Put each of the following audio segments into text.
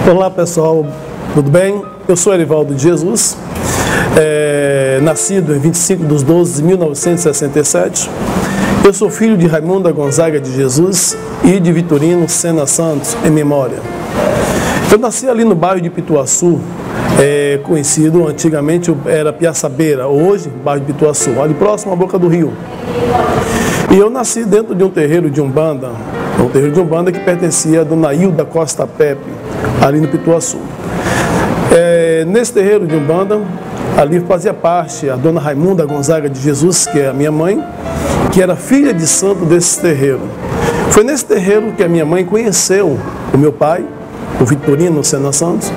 Olá pessoal, tudo bem? Eu sou Erivaldo de Jesus, nascido em 25/12/1967. Eu sou filho de Raimunda Gonzaga de Jesus e de Vitorino Sena Santos, em memória. Eu nasci ali no bairro de Pituaçu, conhecido antigamente era Piaçabeira, hoje bairro de Pituaçu, ali próximo à boca do rio. E eu nasci dentro de um terreiro de Umbanda, que pertencia a Dona Hilda Costa Pepe, ali no Pituaçu. Nesse terreiro de Umbanda, ali fazia parte a Dona Raimunda Gonzaga de Jesus, que é a minha mãe, que era filha de santo desse terreiro. Foi nesse terreiro que a minha mãe conheceu o meu pai, o Vitorino Sena Santos,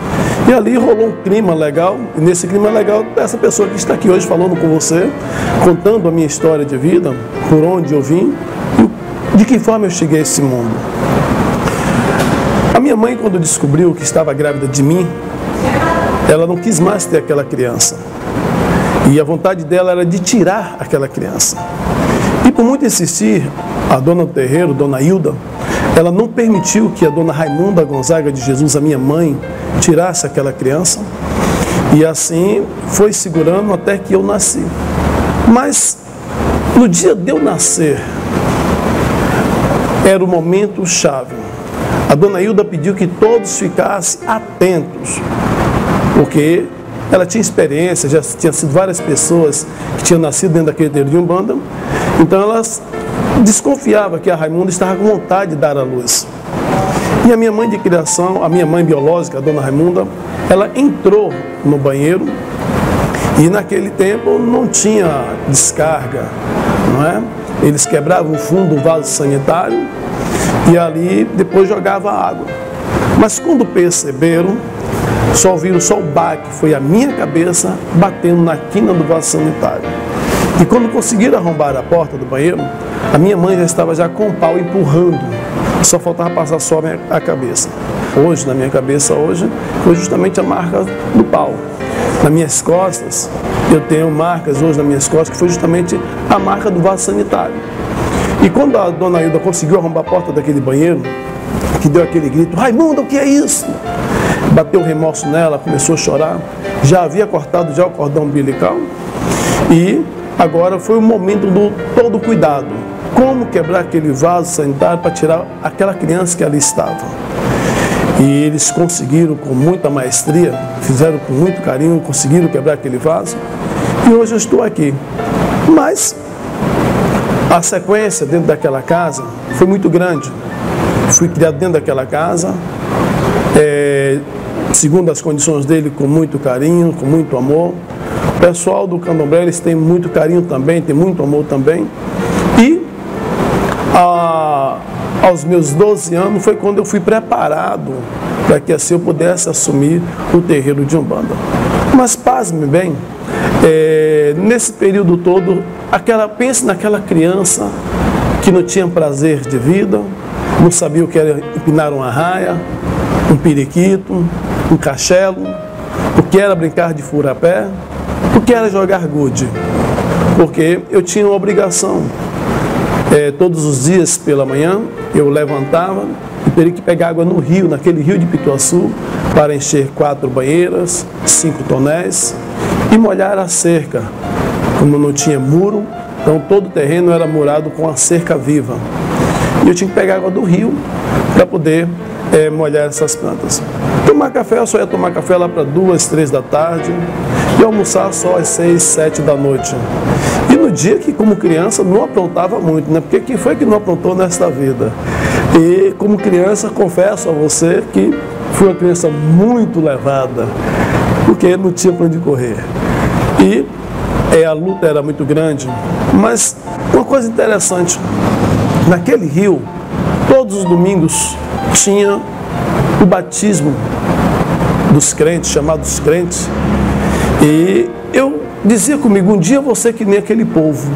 e ali rolou um clima legal, e nesse clima legal, essa pessoa que está aqui hoje falando com você, contando a minha história de vida, por onde eu vim, e de que forma eu cheguei a esse mundo. A minha mãe, quando descobriu que estava grávida de mim, ela não quis mais ter aquela criança. E a vontade dela era de tirar aquela criança. E por muito insistir, a dona do terreiro, Dona Hilda, ela não permitiu que a Dona Raimunda Gonzaga de Jesus, a minha mãe, tirasse aquela criança. E assim foi segurando até que eu nasci. Mas no dia de eu nascer, era o momento chave. A Dona Hilda pediu que todos ficassem atentos, porque ela tinha experiência, já tinha sido várias pessoas que tinham nascido dentro daquele terreiro de Umbanda, então elas desconfiavam que a Raimunda estava com vontade de dar à luz. E a minha mãe de criação, a minha mãe biológica, a Dona Raimunda, ela entrou no banheiro e naquele tempo não tinha descarga, não é? Eles quebravam o fundo do vaso sanitário e ali depois jogavam água. Mas quando perceberam, só viram só o baque, foi a minha cabeça batendo na quina do vaso sanitário. E quando conseguiram arrombar a porta do banheiro, a minha mãe já estava já com o pau empurrando, só faltava passar só a cabeça. Hoje, na minha cabeça hoje, foi justamente a marca do pau. Nas minhas costas, eu tenho marcas hoje nas minhas costas, que foi justamente a marca do vaso sanitário. E quando a Dona Hilda conseguiu arrombar a porta daquele banheiro, que deu aquele grito, Raimunda, o que é isso? Bateu o remorso nela, começou a chorar, já havia cortado já o cordão umbilical e agora foi o momento do todo cuidado. Como quebrar aquele vaso sanitário para tirar aquela criança que ali estava. E eles conseguiram com muita maestria, fizeram com muito carinho, conseguiram quebrar aquele vaso e hoje eu estou aqui. Mas a sequência dentro daquela casa foi muito grande. Fui criado dentro daquela casa, segundo as condições dele, com muito carinho, com muito amor. O pessoal do candomblé, eles têm muito carinho também, tem muito amor também. E aos meus 12 anos foi quando eu fui preparado para que assim eu pudesse assumir o terreiro de Umbanda. Mas pasme bem, nesse período todo, pense naquela criança que não tinha prazer de vida, não sabia o que era empinar uma raia, um periquito, um cachelo, o que era brincar de furapé, o que era jogar gude. Porque eu tinha uma obrigação. Todos os dias pela manhã eu levantava e teria que pegar água no rio, naquele rio de Pituaçu, para encher 4 banheiras, 5 tonéis e molhar a cerca. Como não tinha muro, então todo o terreno era murado com a cerca viva. E eu tinha que pegar água do rio para poder molhar essas plantas. Tomar café, eu só ia tomar café lá para 2, 3 da tarde e almoçar só às 6, 7 da noite. E no dia que, como criança, não aprontava muito, né? Porque quem foi que não aprontou nesta vida? E como criança, confesso a você que fui uma criança muito levada, porque não tinha para onde correr. E a luta era muito grande. Mas uma coisa interessante, naquele rio, todos os domingos tinha o batismo dos crentes, chamados crentes. E eu dizia comigo, um dia eu vou ser que nem aquele povo.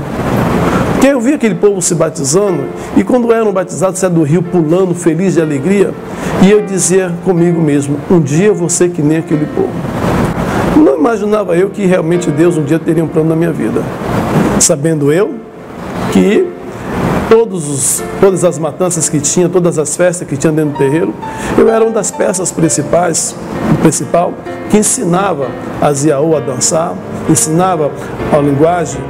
Porque eu via aquele povo se batizando, e quando eram batizados, saia do rio pulando, feliz de alegria, e eu dizia comigo mesmo, um dia eu vou ser que nem aquele povo. Não imaginava eu que realmente Deus um dia teria um plano na minha vida. Sabendo eu que todas as matanças que tinha, todas as festas que tinha dentro do terreiro, eu era uma das peças principal que ensinava as Iaô a dançar, ensinava a linguagem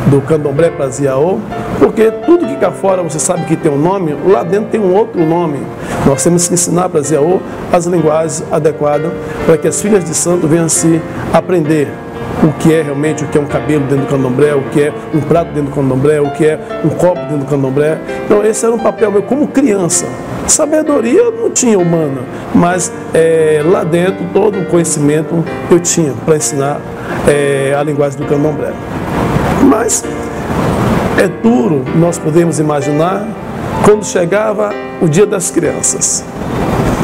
do candomblé para as Iaô, porque tudo que cá fora você sabe que tem um nome, lá dentro tem um outro nome. Nós temos que ensinar para as Iaô as linguagens adequadas para que as filhas de santo venham se aprender o que é realmente, o que é um cabelo dentro do candomblé, o que é um prato dentro do candomblé, o que é um copo dentro do candomblé. Então esse era um papel meu como criança. Sabedoria não tinha humana, mas lá dentro todo o conhecimento eu tinha para ensinar a linguagem do candomblé. Mas é duro nós podemos imaginar quando chegava o dia das crianças,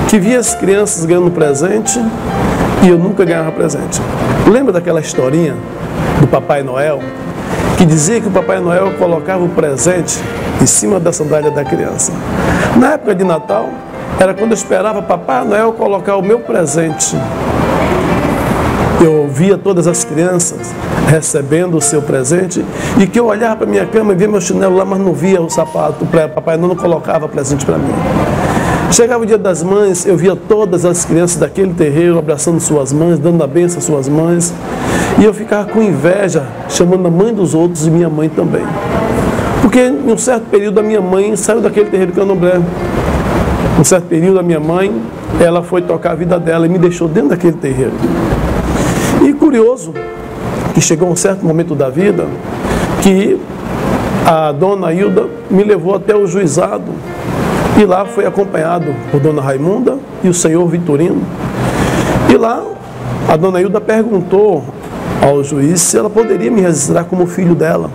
que via as crianças ganhando presente e eu nunca ganhava presente. Lembra daquela historinha do Papai Noel, que dizia que o Papai Noel colocava o presente em cima da sandália da criança? Na época de Natal, era quando eu esperava Papai Noel colocar o meu presente. Eu via todas as crianças recebendo o seu presente e que eu olhava para minha cama e via meu chinelo lá, mas não via o sapato. Papai não colocava presente para mim. Chegava o dia das mães, eu via todas as crianças daquele terreiro abraçando suas mães, dando a bênção às suas mães. E eu ficava com inveja, chamando a mãe dos outros e minha mãe também. Porque em um certo período a minha mãe saiu daquele terreiro de candomblé. Em um certo período a minha mãe, ela foi tocar a vida dela e me deixou dentro daquele terreiro. E curioso, que chegou um certo momento da vida, que a dona Hilda me levou até o juizado. E lá foi acompanhado por dona Raimunda e o senhor Vitorino. E lá a dona Hilda perguntou ao juiz se ela poderia me registrar como filho dela.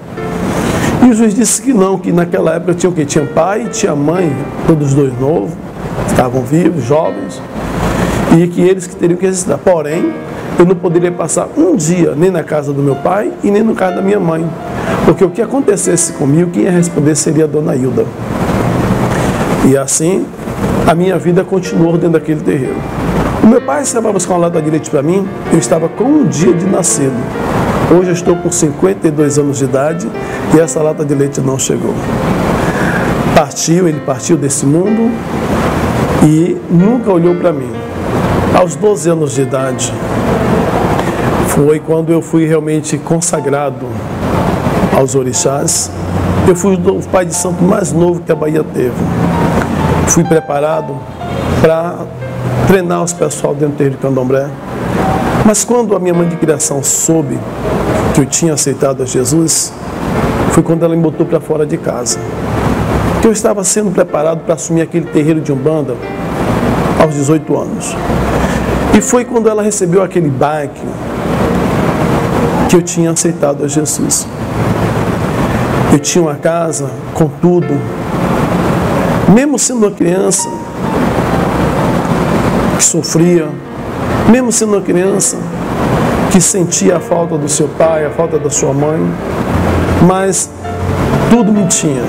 E o juiz disse que não, que naquela época tinha o quê? Tinha pai e tinha mãe, todos os dois novos, estavam vivos, jovens, e que eles que teriam que registrar. Porém, eu não poderia passar um dia nem na casa do meu pai e nem no casa da minha mãe, porque o que acontecesse comigo, quem ia responder seria a dona Hilda. E assim, a minha vida continuou dentro daquele terreiro. O meu pai estava buscar uma lata de leite para mim, eu estava com um dia de nascido. Hoje eu estou com 52 anos de idade e essa lata de leite não chegou. Ele partiu desse mundo e nunca olhou para mim. Aos 12 anos de idade, foi quando eu fui realmente consagrado aos orixás. Eu fui o pai de santo mais novo que a Bahia teve. Fui preparado para treinar os pessoal dentro do terreiro de candomblé. Mas quando a minha mãe de criação soube que eu tinha aceitado a Jesus, foi quando ela me botou para fora de casa. Que eu estava sendo preparado para assumir aquele terreiro de Umbanda aos 18 anos. E foi quando ela recebeu aquele baque que eu tinha aceitado a Jesus. Eu tinha uma casa com tudo. Mesmo sendo uma criança que sofria, mesmo sendo uma criança que sentia a falta do seu pai, a falta da sua mãe, mas tudo me tinha.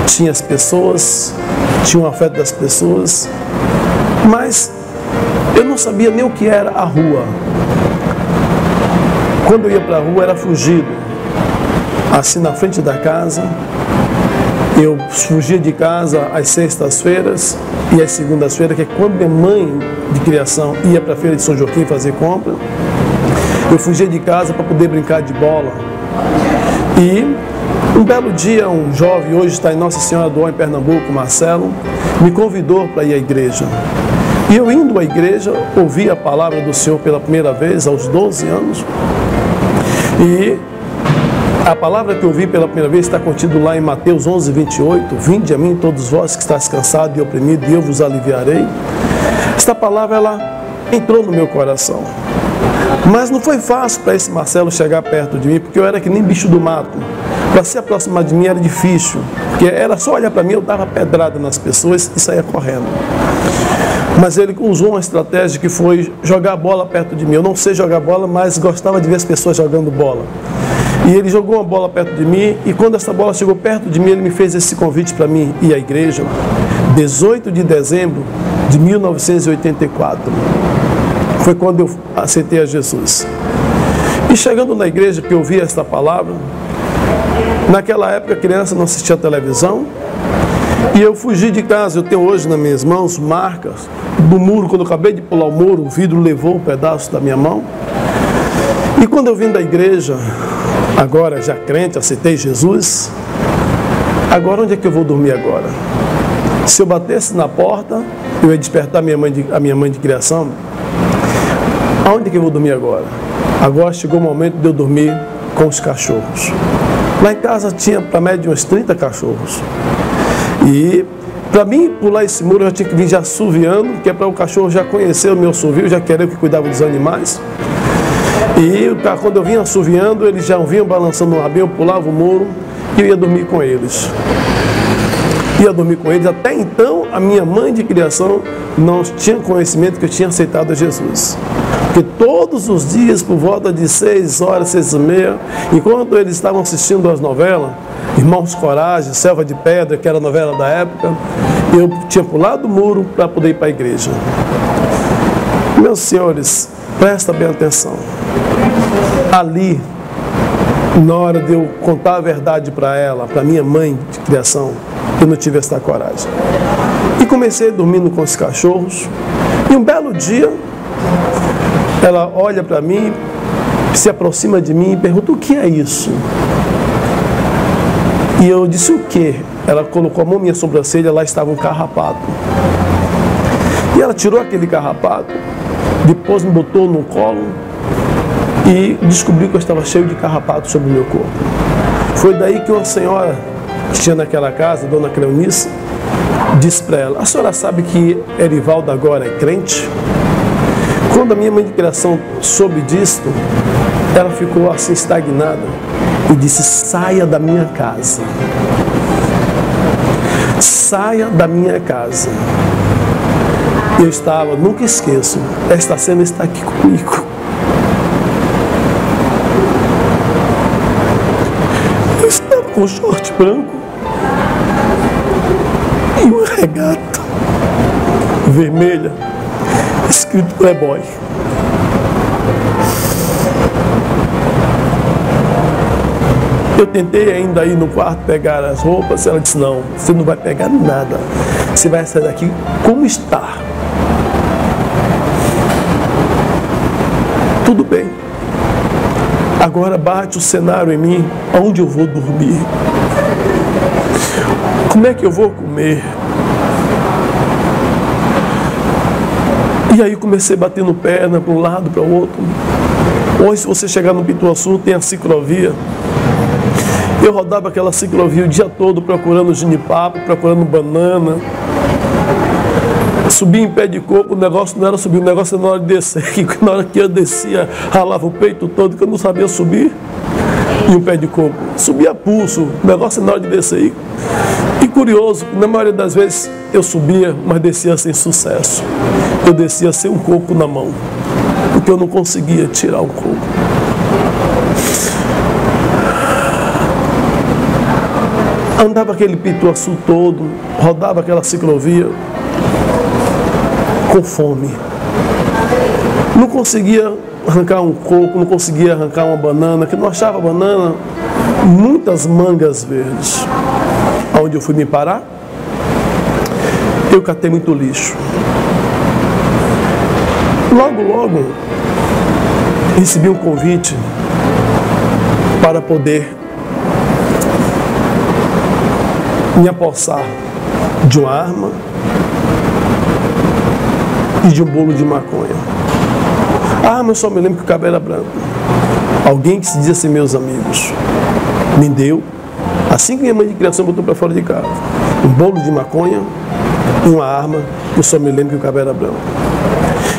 Tinha as pessoas, tinha o afeto das pessoas, mas eu não sabia nem o que era a rua. Quando eu ia para a rua era fugido, assim na frente da casa. Eu fugia de casa às sextas-feiras e às segundas-feiras, que é quando minha mãe de criação ia para a feira de São Joaquim fazer compra. Eu fugia de casa para poder brincar de bola. E um belo dia, um jovem, hoje está em Nossa Senhora do Ó, em Pernambuco, Marcelo, me convidou para ir à igreja. E eu indo à igreja, ouvi a palavra do Senhor pela primeira vez, aos 12 anos. E a palavra que eu ouvi pela primeira vez está contido lá em Mateus 11, 28. Vinde a mim todos vós que estáis cansados e oprimidos, e eu vos aliviarei. Esta palavra, ela entrou no meu coração. Mas não foi fácil para esse Marcelo chegar perto de mim, porque eu era que nem bicho do mato. Para se aproximar de mim era difícil, porque era só olhar para mim, eu dava pedrada nas pessoas e saía correndo. Mas ele usou uma estratégia que foi jogar a bola perto de mim. Eu não sei jogar bola, mas gostava de ver as pessoas jogando bola. E ele jogou uma bola perto de mim, e quando essa bola chegou perto de mim, ele me fez esse convite para mim ir à igreja, 18 de dezembro de 1984. Foi quando eu aceitei a Jesus. E chegando na igreja, que eu ouvi esta palavra, Naquela época a criança não assistia televisão. E eu fugi de casa. Eu tenho hoje nas minhas mãos marcas do muro. Quando eu acabei de pular o muro, o vidro levou um pedaço da minha mão. E quando eu vim da igreja, agora já crente, aceitei Jesus, agora onde é que eu vou dormir agora? Se eu batesse na porta, eu ia despertar a minha mãe de criação. Aonde é que eu vou dormir agora? Agora chegou o momento de eu dormir com os cachorros. Lá em casa tinha para média uns 30 cachorros. E para mim pular esse muro eu tinha que vir já assoviando, que é para o cachorro já conhecer o meu assovio, já querer que cuidava dos animais. E quando eu vinha assoviando, eles já vinham balançando o rabinho, eu pulava o muro e eu ia dormir com eles. Ia dormir com eles. Até então, a minha mãe de criação não tinha conhecimento que eu tinha aceitado a Jesus. Porque todos os dias, por volta de 6 horas, 6h30, enquanto eles estavam assistindo as novelas, Irmãos Coragem, Selva de Pedra, que era a novela da época, eu tinha pulado o muro para poder ir para a igreja. Meus senhores, presta bem atenção. Ali, na hora de eu contar a verdade para ela, para minha mãe de criação, eu não tive essa coragem. E comecei dormindo com os cachorros. E um belo dia, ela olha para mim, se aproxima de mim e pergunta: o que é isso? E eu disse: o quê? Ela colocou a mão na minha sobrancelha, lá estava um carrapato. E ela tirou aquele carrapato, depois me botou no colo e descobri que eu estava cheio de carrapato sobre o meu corpo. Foi daí que uma senhora que tinha naquela casa, Dona Cleonice, disse para ela: a senhora sabe que Erivaldo agora é crente? Quando a minha mãe de criação soube disso, ela ficou assim estagnada e disse: saia da minha casa. Saia da minha casa. Eu estava, nunca esqueço, esta cena está aqui comigo. Eu estava com um short branco e uma regata vermelha, escrito Playboy. Eu tentei ainda ir no quarto pegar as roupas. Ela disse: não, você não vai pegar nada, você vai sair daqui como está. Tudo bem. Agora bate o cenário em mim: aonde eu vou dormir? Como é que eu vou comer? E aí comecei batendo perna para um lado, para o outro. Hoje, se você chegar no Pituaçu, tem a ciclovia. Eu rodava aquela ciclovia o dia todo procurando genipapo, procurando banana. Subia em pé de coco, o negócio não era subir, o negócio era na hora de descer. Que na hora que eu descia, ralava o peito todo, que eu não sabia subir. E um pé de coco. Subia a pulso, o negócio era na hora de descer. E curioso, na maioria das vezes eu subia, mas descia sem sucesso. Eu descia sem um coco na mão, porque eu não conseguia tirar o coco. Andava aquele Pituaçu todo, rodava aquela ciclovia com fome. Não conseguia arrancar um coco, não conseguia arrancar uma banana, que não achava banana, muitas mangas verdes. Aonde eu fui me parar? Eu catei muito lixo. Logo, recebi um convite para poder me apossar de uma arma e de um bolo de maconha. Ah, mas eu só me lembro que o cabelo era branco. Alguém que se dizia assim, meus amigos, me deu, assim que minha mãe de criação botou para fora de casa, um bolo de maconha e uma arma. Eu só me lembro que o cabelo era branco.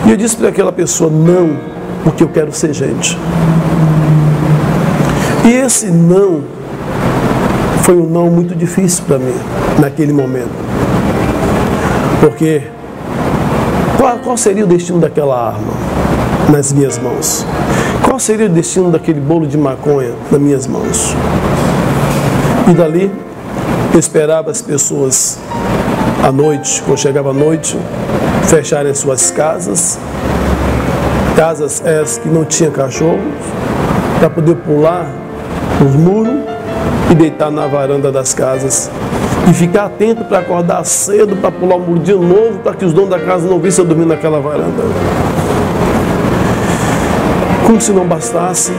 E eu disse para aquela pessoa: não, porque eu quero ser gente. E esse não foi um não muito difícil para mim naquele momento. Porque qual seria o destino daquela arma nas minhas mãos? Qual seria o destino daquele bolo de maconha nas minhas mãos? E dali eu esperava as pessoas à noite, quando chegava a noite, fecharem suas casas essas que não tinham cachorros, para poder pular os muros e deitar na varanda das casas. E ficar atento para acordar cedo, para pular o muro de novo, para que os donos da casa não vissem eu dormir naquela varanda. Como se não bastasse,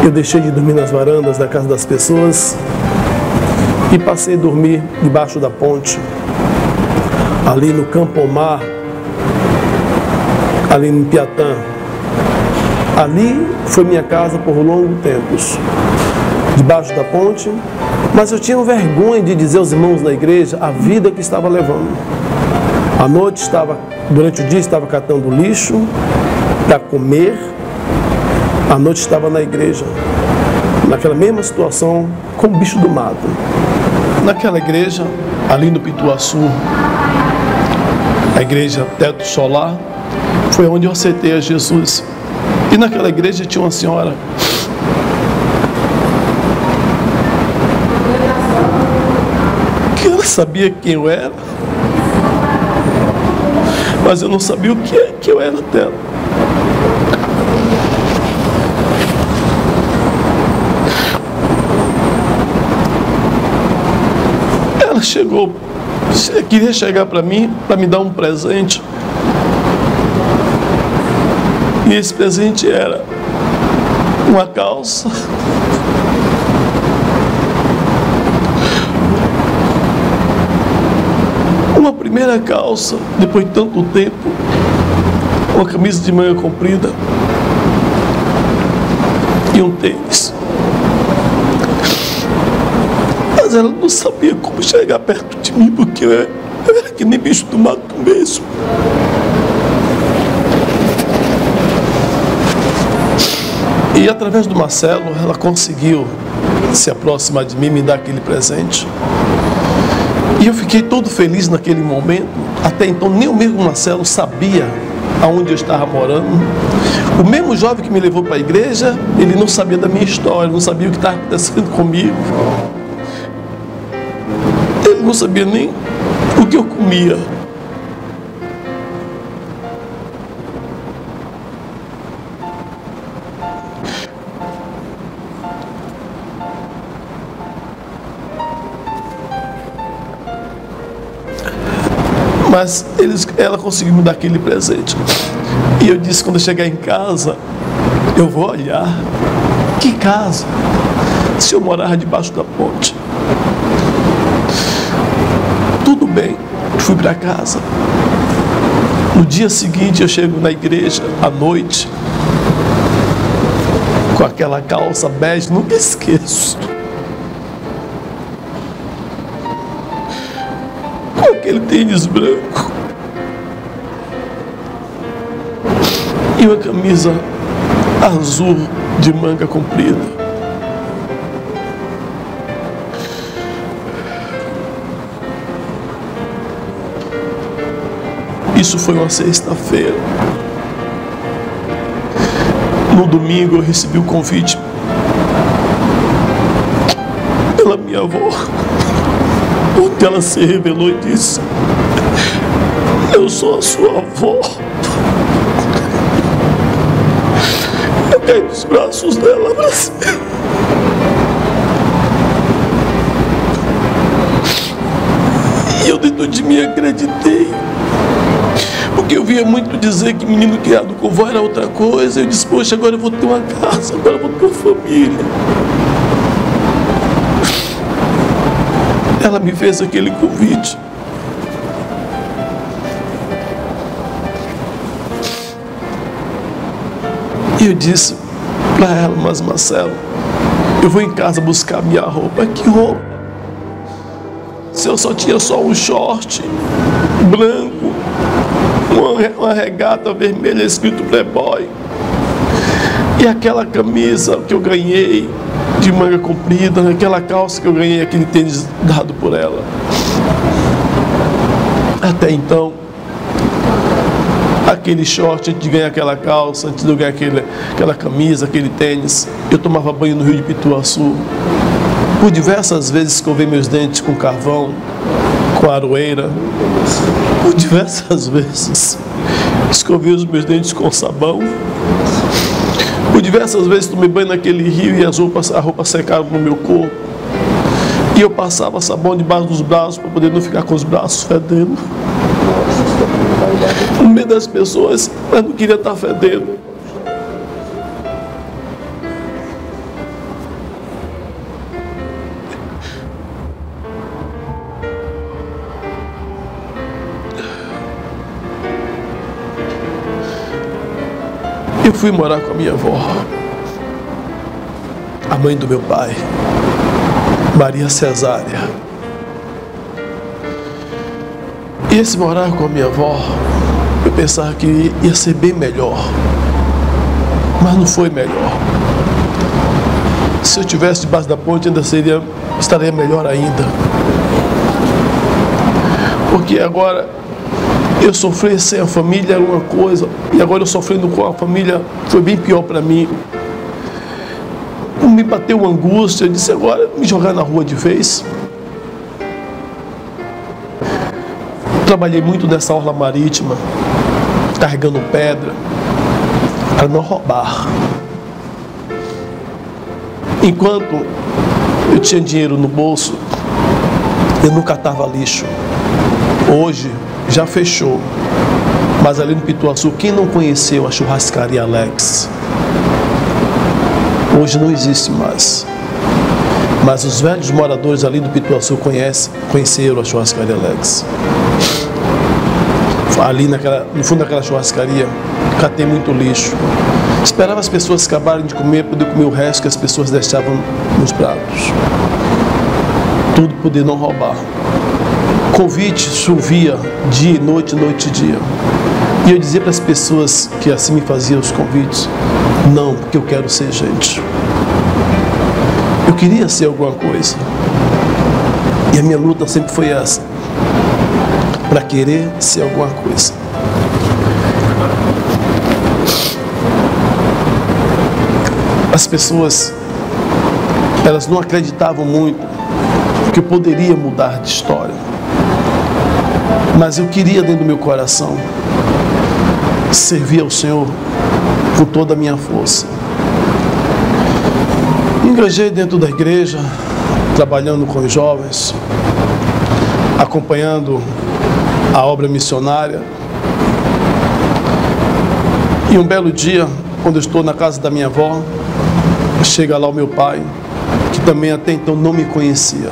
eu deixei de dormir nas varandas da casa das pessoas e passei a dormir debaixo da ponte, ali no Campo Mar, ali em Piatã. Ali foi minha casa por longos tempos, debaixo da ponte, mas eu tinha vergonha de dizer aos irmãos da igreja a vida que estava levando. À noite durante o dia estava catando lixo para comer, à noite estava na igreja, naquela mesma situação, como bicho do mato. Naquela igreja, ali no Pituaçu, a igreja Teto Solar, foi onde eu aceitei a Jesus. E naquela igreja tinha uma senhora que ela sabia quem eu era, mas eu não sabia o que eu era dela. Ela chegou, queria chegar para mim, para me dar um presente. E esse presente era uma calça, uma primeira calça, depois de tanto tempo, uma camisa de manga comprida e um tênis. Mas ela não sabia como chegar perto de mim, porque eu era que nem bicho do mato mesmo. E através do Marcelo, ela conseguiu se aproximar de mim, me dar aquele presente. E eu fiquei todo feliz naquele momento. Até então, nem o mesmo Marcelo sabia aonde eu estava morando. O mesmo jovem que me levou para a igreja, ele não sabia da minha história, não sabia o que estava acontecendo comigo. Ele não sabia nem o que eu comia. Mas ela conseguiu me dar aquele presente. E eu disse, quando eu chegar em casa, eu vou olhar. Que casa? Se eu morava debaixo da ponte. Tudo bem, fui para casa. No dia seguinte eu chego na igreja, à noite, com aquela calça bege, nunca esqueço. Aquele tênis branco e uma camisa azul de manga comprida. Isso foi uma sexta-feira. No domingo eu recebi o convite pela minha avó, onde ela se revelou e disse: eu sou a sua avó. Eu caí nos braços dela, abracei. E eu dentro de mim acreditei, porque eu via muito dizer que menino criado com vó era outra coisa. Eu disse: poxa, agora eu vou ter uma casa, agora eu vou ter uma família. Ela me fez aquele convite. E eu disse para ela: mas Marcelo, eu vou em casa buscar minha roupa. Que roupa? Se eu só tinha só um short branco, uma regata vermelha escrito Playboy, e aquela camisa que eu ganhei de manga comprida, aquela calça que eu ganhei, aquele tênis dado por ela. Até então, aquele short, antes de ganhar aquela calça, antes de eu ganhar aquela camisa, aquele tênis, eu tomava banho no rio de Pituaçu. Por diversas vezes escovei meus dentes com carvão, com aroeira. Por diversas vezes escovei os meus dentes com sabão. Por diversas vezes tomei banho naquele rio e a roupa secava no meu corpo. E eu passava sabão debaixo dos braços para poder não ficar com os braços fedendo. No meio das pessoas, mas não queria estar fedendo. Eu fui morar com a minha avó, a mãe do meu pai, Maria Cesária. E esse morar com a minha avó, eu pensava que ia ser bem melhor, mas não foi melhor. Se eu estivesse debaixo da ponte, estaria melhor ainda. Porque agora eu sofrer sem a família era uma coisa, e agora eu sofrendo com a família foi bem pior para mim. Me bateu uma angústia, eu disse, agora me jogar na rua de vez. Trabalhei muito nessa orla marítima, carregando pedra, para não roubar. Enquanto eu tinha dinheiro no bolso, eu não catava lixo. Hoje já fechou, mas ali no Pituaçu, quem não conheceu a churrascaria Alex? Hoje não existe mais. Mas os velhos moradores ali do Pituaçu conheceram a churrascaria Alex. Ali no fundo daquela churrascaria, catei muito lixo. Esperava as pessoas acabarem de comer, poder comer o resto que as pessoas deixavam nos pratos. Tudo poder não roubar. Convite chovia dia e noite, noite e dia. E eu dizia para as pessoas que assim me faziam os convites, não, porque eu quero ser gente. Eu queria ser alguma coisa. E a minha luta sempre foi essa, para querer ser alguma coisa. As pessoas, elas não acreditavam muito que eu poderia mudar de história. Mas eu queria, dentro do meu coração, servir ao Senhor com toda a minha força. Me engajei dentro da igreja, trabalhando com os jovens, acompanhando a obra missionária. E um belo dia, quando eu estou na casa da minha avó, chega lá o meu pai, que também até então não me conhecia,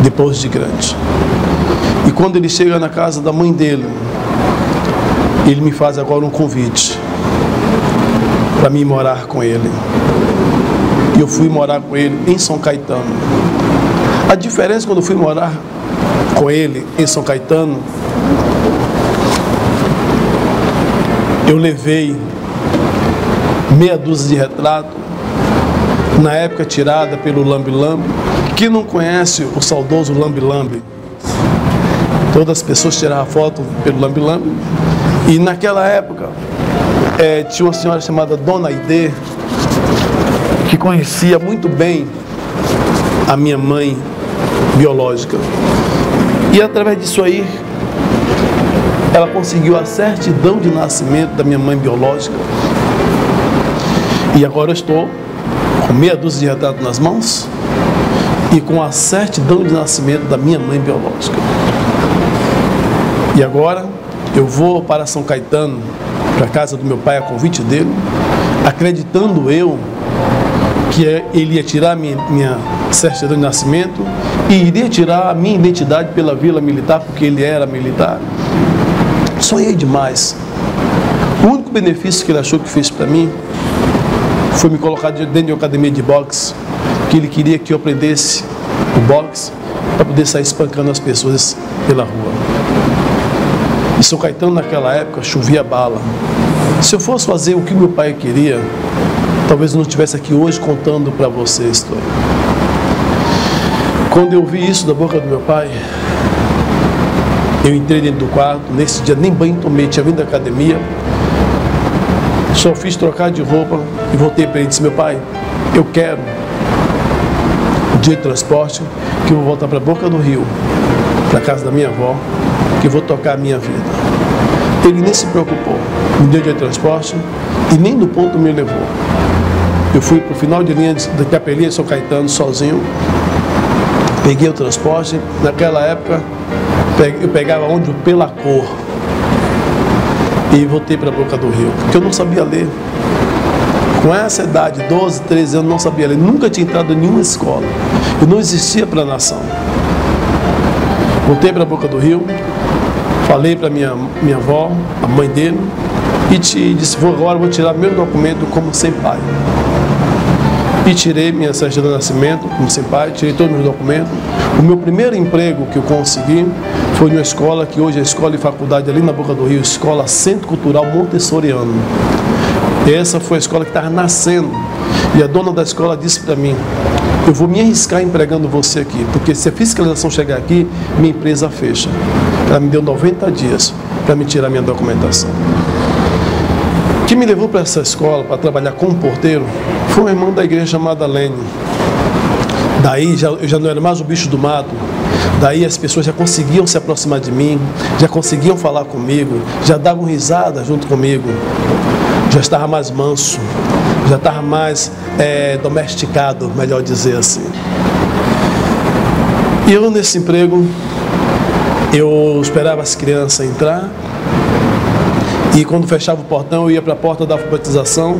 depois de grande. E quando ele chega na casa da mãe dele, ele me faz agora um convite para mim morar com ele. E eu fui morar com ele em São Caetano. A diferença quando eu fui morar com ele em São Caetano, eu levei meia dúzia de retratos, na época tirada pelo Lambi Lambi. Quem não conhece o saudoso Lambi Lambi? Todas as pessoas tiravam foto pelo Lambi Lambi. E naquela época, tinha uma senhora chamada Dona Aide, que conhecia muito bem a minha mãe biológica. E através disso aí, ela conseguiu a certidão de nascimento da minha mãe biológica. E agora eu estou com meia dúzia de retratos nas mãos e com a certidão de nascimento da minha mãe biológica. E agora eu vou para São Caetano, para a casa do meu pai, a convite dele, acreditando eu que ele ia tirar minha certidão de nascimento e iria tirar a minha identidade pela Vila Militar, porque ele era militar. Sonhei demais. O único benefício que ele achou que fez para mim foi me colocar dentro de uma academia de boxe, que ele queria que eu aprendesse o boxe para poder sair espancando as pessoas pela rua. Em São Caetano, naquela época, chovia bala. Se eu fosse fazer o que meu pai queria, talvez eu não estivesse aqui hoje contando para vocês. Quando eu vi isso da boca do meu pai, eu entrei dentro do quarto. Nesse dia nem banho tomei, tinha vindo da academia, só fiz trocar de roupa e voltei para ele e disse: meu pai, eu quero o dia de transporte, que eu vou voltar para a boca do rio, para a casa da minha avó, que eu vou tocar a minha vida. Ele nem se preocupou, me deu de transporte e nem no ponto me levou. Eu fui para o final de linha da Capelinha de São Caetano sozinho, peguei o transporte. Naquela época eu pegava ônibus pela cor e voltei para a Boca do Rio, porque eu não sabia ler. Com essa idade, 12, 13 anos, não sabia ler, nunca tinha entrado em nenhuma escola, eu não existia para a nação. Voltei para a Boca do Rio, falei para minha avó, a mãe dele, e disse: agora vou tirar meu documento como sem pai. E tirei minha certidão de nascimento como sem pai, tirei todos os meus documentos. O meu primeiro emprego que eu consegui foi numa escola que hoje é escola e faculdade ali na Boca do Rio, Escola Centro Cultural Montessoriano. Essa foi a escola que estava nascendo. E a dona da escola disse para mim: eu vou me arriscar empregando você aqui, porque se a fiscalização chegar aqui, minha empresa fecha. Ela me deu 90 dias para me tirar minha documentação. O que me levou para essa escola, para trabalhar como porteiro, foi um irmão da igreja chamada Lene. Daí eu já não era mais o bicho do mato. Daí as pessoas já conseguiam se aproximar de mim, já conseguiam falar comigo, já davam risada junto comigo. Já estava mais manso, já estava mais domesticado, melhor dizer assim. E eu nesse emprego, eu esperava as crianças entrar, e quando fechava o portão eu ia para a porta da alfabetização,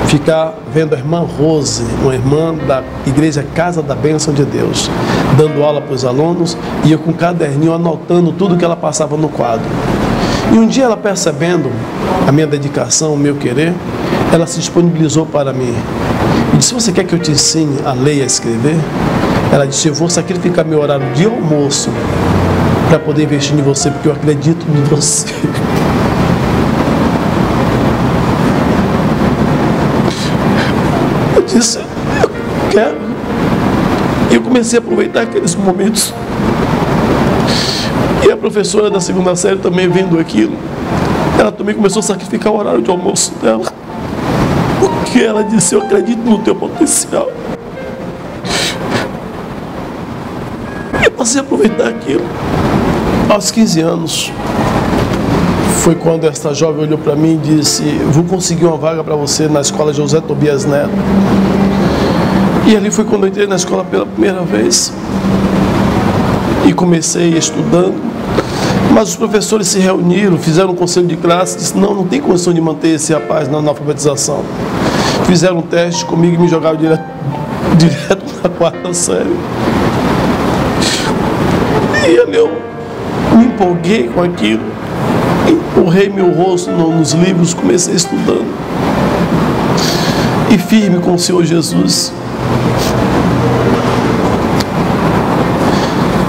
ficar vendo a irmã Rose, uma irmã da igreja Casa da Bênção de Deus, dando aula para os alunos, e eu com um caderninho anotando tudo que ela passava no quadro. E um dia ela, percebendo a minha dedicação, o meu querer, ela se disponibilizou para mim e disse: você quer que eu te ensine a ler e a escrever? Ela disse: eu vou sacrificar meu horário de almoço para poder investir em você, porque eu acredito em você. Eu disse: eu quero. E eu comecei a aproveitar aqueles momentos. E a professora da segunda série também, vendo aquilo, ela também começou a sacrificar o horário de almoço dela, porque ela disse: eu acredito no teu potencial. E eu passei a aproveitar aquilo. Aos 15 anos, foi quando esta jovem olhou para mim e disse: vou conseguir uma vaga para você na escola José Tobias Neto. E ali foi quando eu entrei na escola pela primeira vez e comecei estudando. Mas os professores se reuniram, fizeram um conselho de classe, disseram: não tem condição de manter esse rapaz na alfabetização. Fizeram um teste comigo e me jogaram direto na 4ª série. E ali eu me empolguei com aquilo, empurrei meu rosto nos livros, comecei estudando. E firme com o Senhor Jesus.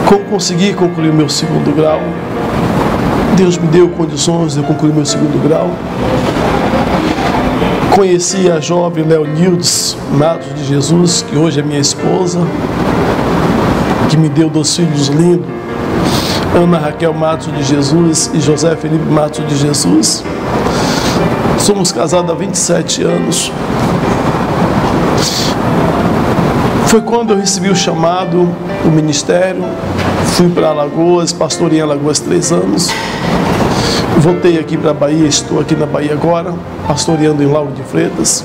Como consegui concluir meu 2º grau, Deus me deu condições de eu concluir meu 2º grau. Conheci a jovem Leonildes Matos de Jesus, que hoje é minha esposa, que me deu 2 filhos lindos, Ana Raquel Matos de Jesus e José Felipe Matos de Jesus. Somos casados há 27 anos. Foi quando eu recebi o chamado, o ministério, fui para Alagoas, pastorei em Alagoas 3 anos, voltei aqui para a Bahia, estou aqui na Bahia agora, pastoreando em Lauro de Freitas.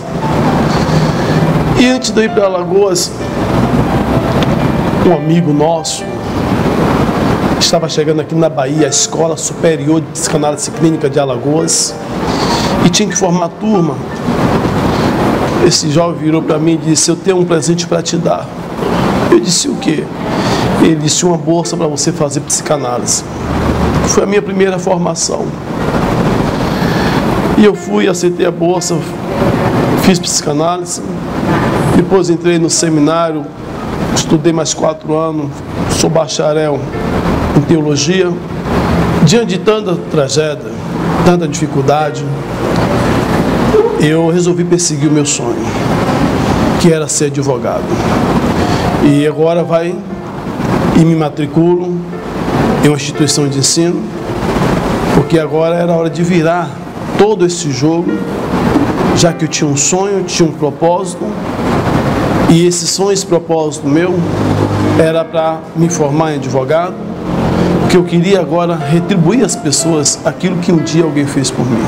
E antes de ir para Alagoas, um amigo nosso estava chegando aqui na Bahia, a Escola Superior de Psicanálise Clínica de Alagoas, e tinha que formar turma. Esse jovem virou para mim e disse: eu tenho um presente para te dar. Eu disse: o quê? Ele disse: uma bolsa para você fazer psicanálise. Foi a minha primeira formação. E eu fui, aceitei a bolsa, fiz psicanálise. Depois entrei no seminário, estudei mais 4 anos, sou bacharel em teologia. Diante de tanta tragédia, tanta dificuldade, eu resolvi perseguir o meu sonho, que era ser advogado. E agora e me matriculo em uma instituição de ensino, porque agora era hora de virar todo esse jogo, já que eu tinha um sonho, tinha um propósito, e esse sonho, esse propósito meu, era para me formar em advogado, que eu queria agora retribuir às pessoas aquilo que um dia alguém fez por mim.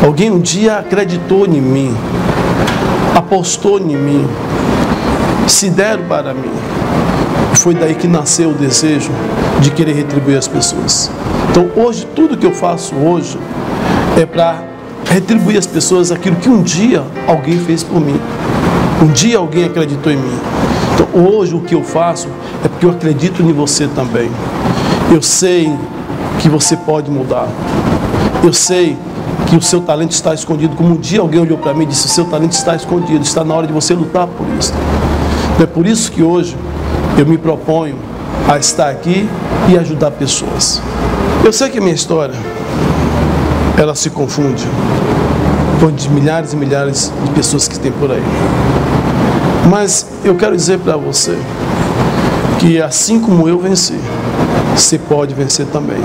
Alguém um dia acreditou em mim, apostou em mim, se deram para mim. Foi daí que nasceu o desejo de querer retribuir às pessoas. Então hoje, tudo que eu faço hoje é para retribuir às pessoas aquilo que um dia alguém fez por mim. Um dia alguém acreditou em mim. Então hoje o que eu faço é porque eu acredito em você também. Eu sei que você pode mudar. Eu sei que o seu talento está escondido. Como um dia alguém olhou para mim e disse: o seu talento está escondido, está na hora de você lutar por isso. Então é por isso que hoje eu me proponho a estar aqui e ajudar pessoas. Eu sei que a minha história, ela se confunde com de milhares e milhares de pessoas que tem por aí. Mas eu quero dizer para você que assim como eu venci, você pode vencer também.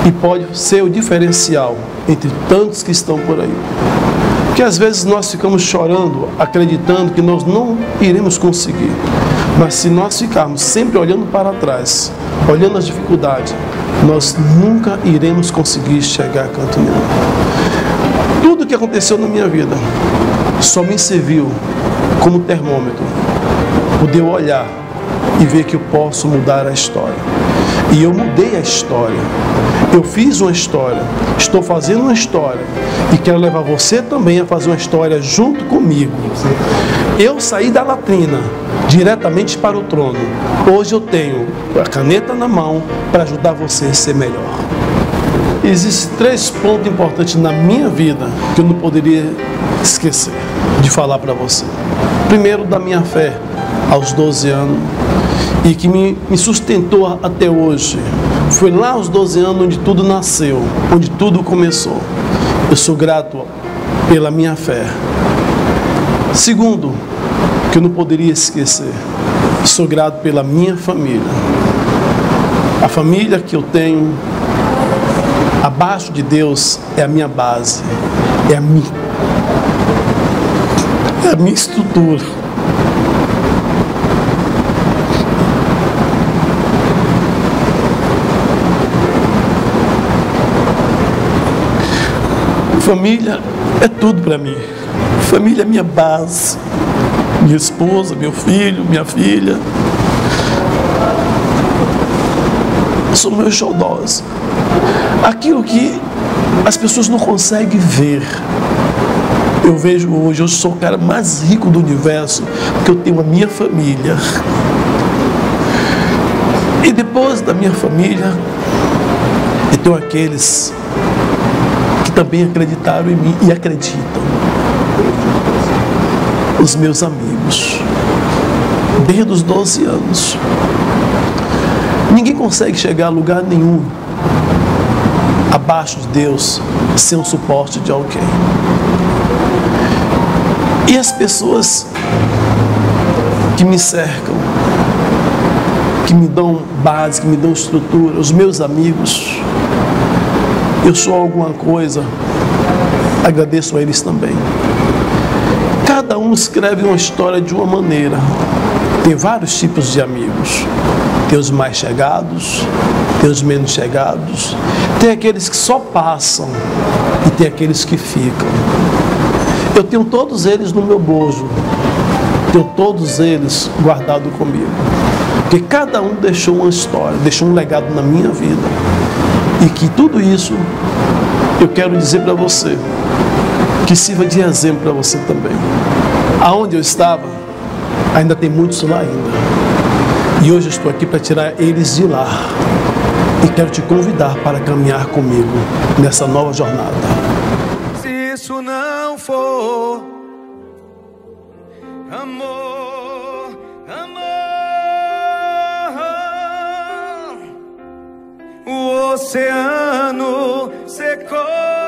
E pode ser o diferencial entre tantos que estão por aí. Porque às vezes nós ficamos chorando, acreditando que nós não iremos conseguir. Mas se nós ficarmos sempre olhando para trás, olhando as dificuldades, nós nunca iremos conseguir chegar a canto nenhum. Tudo que aconteceu na minha vida só me serviu como termômetro, poder olhar e ver que eu posso mudar a história. E eu mudei a história. Eu fiz uma história, estou fazendo uma história e quero levar você também a fazer uma história junto comigo. Eu saí da latrina diretamente para o trono. Hoje eu tenho a caneta na mão para ajudar você a ser melhor. Existem 3 pontos importantes na minha vida que eu não poderia esquecer de falar para você. Primeiro, da minha fé aos 12 anos e que me sustentou até hoje. Foi lá aos 12 anos onde tudo nasceu, onde tudo começou. Eu sou grato pela minha fé. Segundo, que eu não poderia esquecer, sou grato pela minha família. A família que eu tenho, abaixo de Deus, é a minha base, é a minha estrutura. Família é tudo para mim. Família é minha base. Minha esposa, meu filho, minha filha. São meus xodós. Aquilo que as pessoas não conseguem ver. Eu vejo hoje, eu sou o cara mais rico do universo, porque eu tenho a minha família. E depois da minha família, eu tenho aqueles que também acreditaram em mim e acreditam. Os meus amigos, desde os 12 anos. Ninguém consegue chegar a lugar nenhum abaixo de Deus sem o suporte de alguém. E as pessoas que me cercam, que me dão base, que me dão estrutura, os meus amigos, eu sou alguma coisa, agradeço a eles também. Cada um escreve uma história de uma maneira. Tem vários tipos de amigos. Tem os mais chegados, tem os menos chegados, tem aqueles que só passam e tem aqueles que ficam. Eu tenho todos eles no meu bojo, tenho todos eles guardados comigo, porque cada um deixou uma história, deixou um legado na minha vida, e que tudo isso eu quero dizer para você, que sirva de exemplo para você também. Aonde eu estava, ainda tem muitos lá ainda. E hoje eu estou aqui para tirar eles de lá. E quero te convidar para caminhar comigo nessa nova jornada. Se isso não for amor, amor, o oceano secou.